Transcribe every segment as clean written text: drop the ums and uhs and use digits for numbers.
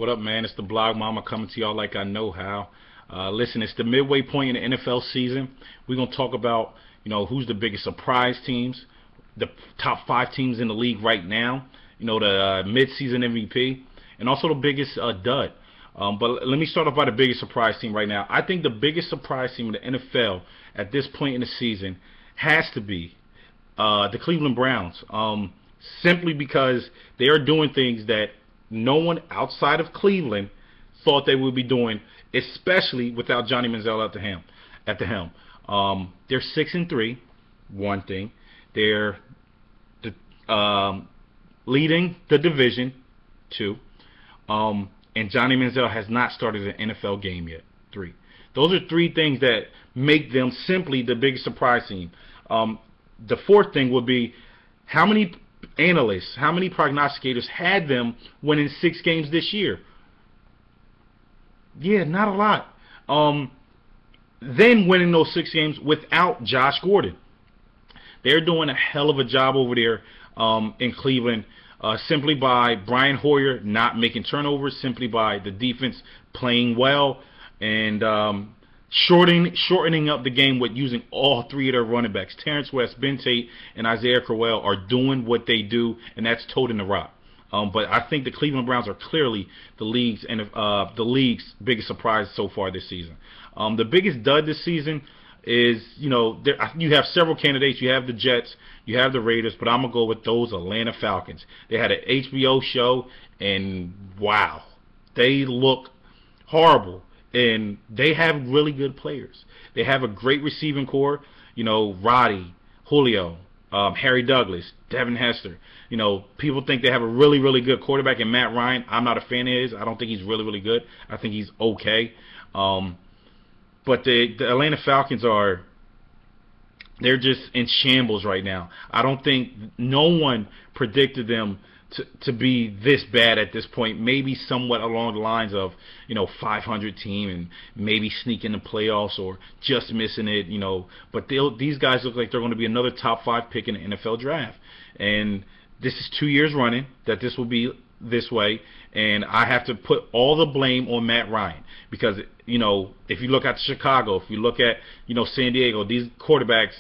What up, man? It's the Blog Mama coming to y'all like I know how. Listen, it's the midway point in the NFL season. We're going to talk about, who's the biggest surprise teams, the top 5 teams in the league right now, the midseason MVP, and also the biggest dud. But let me start off by the biggest surprise team right now. I think the biggest surprise team in the NFL at this point in the season has to be the Cleveland Browns, simply because they are doing things that no one outside of Cleveland thought they would be doing, especially without Johnny Manziel at the helm. They're 6-3, one thing. They're leading the division, 2. And Johnny Manziel has not started an NFL game yet, 3. Those are 3 things that make them simply the biggest surprise team. The 4th thing would be how many analysts, how many prognosticators had them winning 6 games this year? Yeah, not a lot. Then winning those 6 games without Josh Gordon. They're doing a hell of a job over there in Cleveland, simply by Brian Hoyer not making turnovers, simply by the defense playing well, and shortening up the game with using all 3 of their running backs. Terrence West, Ben Tate, and Isaiah Crowell are doing what they do, and that's toting the rock. But I think the Cleveland Browns are clearly the league's biggest surprise so far this season. The biggest dud this season is, you have several candidates. You have the Jets, you have the Raiders, but I'm going to go with those Atlanta Falcons. They had an HBO show, and wow, they look horrible. And they have really good players. They have a great receiving core. Roddy, Julio, Harry Douglas, Devin Hester. People think they have a really, really good quarterback in Matt Ryan. I'm not a fan of his. I don't think he's really, really good. I think he's okay. But the Atlanta Falcons they're just in shambles right now. I don't think no one predicted them to be this bad at this point. Maybe somewhat along the lines of 500 team and maybe sneak in the playoffs or just missing it. But these guys look like they're going to be another top 5 pick in the NFL draft, and this is 2 years running that this will be this way. And I have to put all the blame on Matt Ryan, because if you look at Chicago, if you look at San Diego, these quarterbacks,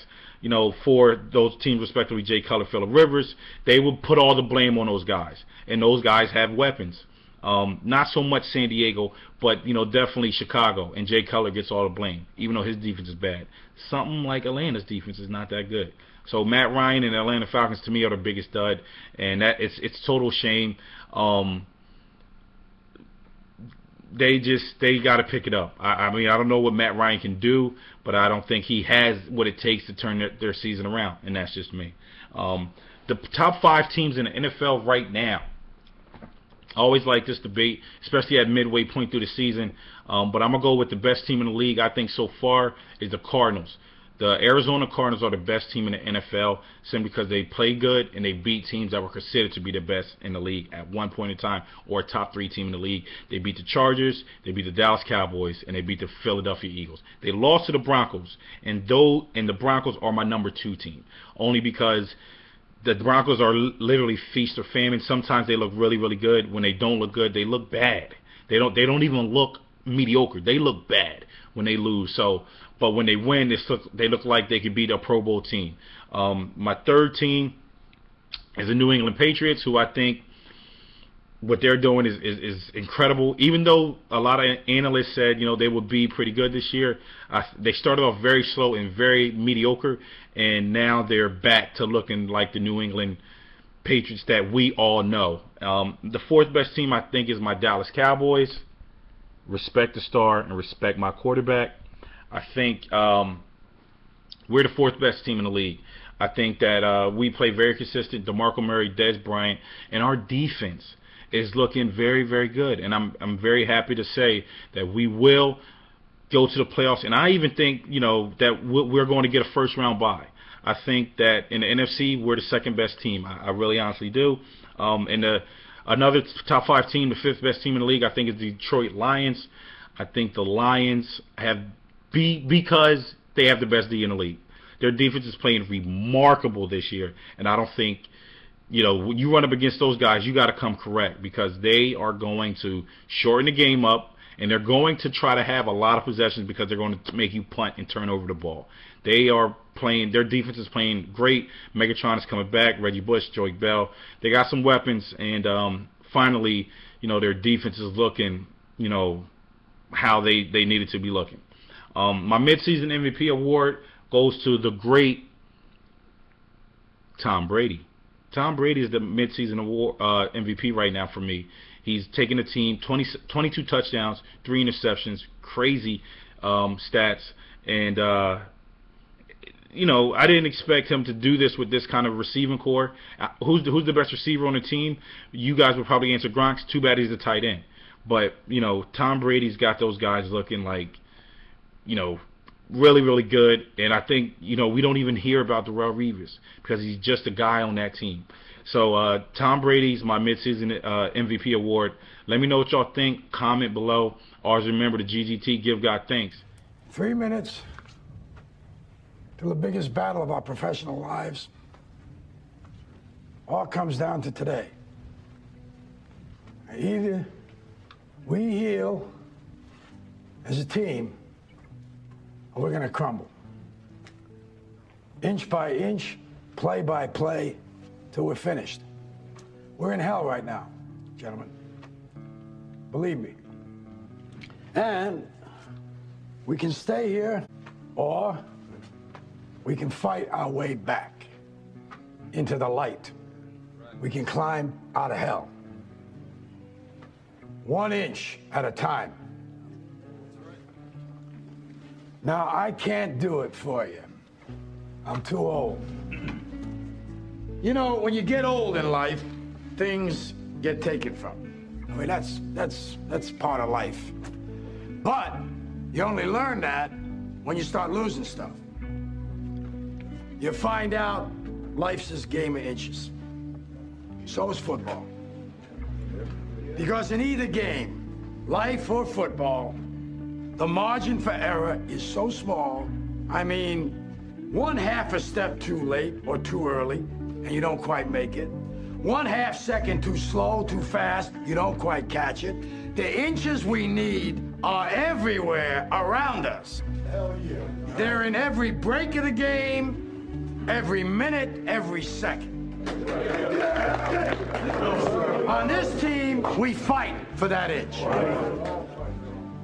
for those teams respectively, Jay Cutler, Phillip Rivers, they will put all the blame on those guys, and those guys have weapons. Not so much San Diego, but definitely Chicago, and Jay Cutler gets all the blame, even though his defense is bad. Something like Atlanta's defense is not that good. So Matt Ryan and the Atlanta Falcons to me are the biggest dud, and that it's total shame. They got to pick it up. I mean, I don't know what Matt Ryan can do, but I don't think he has what it takes to turn their season around, and that's just me. The top 5 teams in the NFL right now, I always like this debate, especially at midway point through the season, but I'm going to go with the best team in the league, I think, so far, is the Cardinals. The Arizona Cardinals are the best team in the NFL simply because they play good and they beat teams that were considered to be the best in the league at one point in time, or a top 3 team in the league. They beat the Chargers, they beat the Dallas Cowboys, and they beat the Philadelphia Eagles. They lost to the Broncos, and the Broncos are my number 2 team, only because the Broncos are literally feast or famine. Sometimes they look really, really good. When they don't look good, they look bad. They don't even look mediocre. They look bad when they lose. But when they win, they look like they could beat a Pro Bowl team. My 3rd team is the New England Patriots, who I think what they're doing is incredible. Even though a lot of analysts said they would be pretty good this year, they started off very slow and very mediocre, and now they're back to looking like the New England Patriots that we all know. The 4th best team I think is my Dallas Cowboys. Respect the star and respect my quarterback. I think we're the 4th best team in the league. I think that we play very consistent. DeMarco Murray, Dez Bryant, and our defense is looking very, very good. And I'm very happy to say that we will go to the playoffs. And I even think that we're going to get a first-round bye. I think that in the NFC we're the 2nd best team. I really honestly do. Another top 5 team, the 5th best team in the league, I think is the Detroit Lions. I think the Lions because they have the best D in the league. Their defense is playing remarkable this year, and I don't think you know, when you run up against those guys, you got to come correct, because they are going to shorten the game up, and they're going to try to have a lot of possessions because they're going to make you punt and turn over the ball. They are playing, their defense is playing great. Megatron is coming back, Reggie Bush, Joey Bell. They got some weapons, and finally, you know, their defense is looking, you know, how they needed to be looking. My midseason MVP award goes to the great Tom Brady. Tom Brady is the midseason award MVP right now for me. He's taking the team 22 touchdowns, 3 interceptions, crazy stats, and you know, I didn't expect him to do this with this kind of receiving core. Who's the best receiver on the team? You guys would probably answer Gronk's. Too bad he's the tight end. But, you know, Tom Brady's got those guys looking like, you know, really, really good. And I think, you know, we don't even hear about Darrelle Revis because he's just a guy on that team. So Tom Brady's my midseason MVP award. Let me know what y'all think. Comment below. Always remember the GGT, give God thanks. 3 minutes to the biggest battle of our professional lives. All comes down to today. Either we heal as a team, or we're going to crumble. Inch by inch, play by play, till we're finished. We're in hell right now, gentlemen. Believe me. And we can stay here, or we can fight our way back into the light. We can climb out of hell. 1 inch at a time. Now, I can't do it for you. I'm too old. You know, when you get old in life, things get taken from you. I mean, that's part of life. But you only learn that when you start losing stuff. You find out life's this game of inches. So is football. Because in either game, life or football, the margin for error is so small. I mean, 1/2 a step too late or too early, and you don't quite make it. 1/2 second too slow, too fast, you don't quite catch it. The inches we need are everywhere around us. Hell yeah. They're in every break of the game, every minute, every second. On this team, we fight for that inch.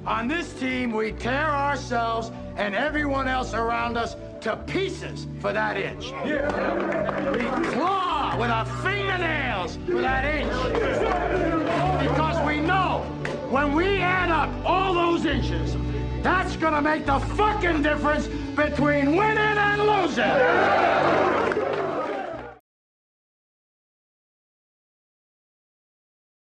On this team, we tear ourselves and everyone else around us to pieces for that inch. We claw with our fingernails for that inch. Because we know when we add up all those inches, that's gonna make the fucking difference between winning and losing.